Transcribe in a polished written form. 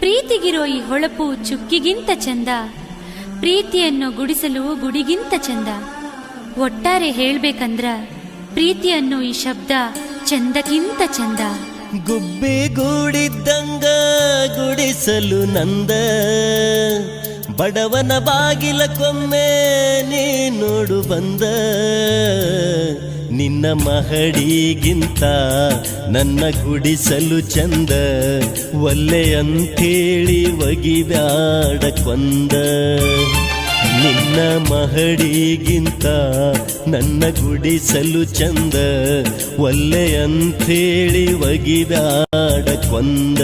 ಪ್ರೀತಿಗಿರೋ ಈ ಹೊಳಪು ಚುಕ್ಕಿಗಿಂತ ಚಂದ, ಪ್ರೀತಿಯನ್ನು ಗುಡಿಸಲು ಗುಡಿಗಿಂತ ಚಂದ. ಒಟ್ಟಾರೆ ಹೇಳ್ಬೇಕಂದ್ರ ಪ್ರೀತಿಯನ್ನು ಈ ಶಬ್ದ ಚಂದಕ್ಕಿಂತ ಚಂದ. ಗುಬ್ಬಿ ಗೂಡಿದ್ದಂಗ ಗುಡಿಸಲು ನಂದ, ಬಡವನ ಬಾಗಿಲ ಕೊಮ್ಮೆ ನೀ ನೋಡು ಬಂದ. ನಿನ್ನ ಮಹಡಿಗಿಂತ ನನ್ನ ಗುಡಿಸಲು ಚಂದ, ಒಲ್ಲೆ ಅಂಥೇಳಿ ಒಗಿಬ್ಯಾಡ ಕೊಂದ. ನಿನ್ನ ಮಹಡಿಗಿಂತ ನನ್ನ ಗುಡಿಸಲು ಚಂದ, ಒಲ್ಲೆ ಅಂಥೇಳಿ ಒಗಿಬ್ಯಾಡ ಕೊಂದ.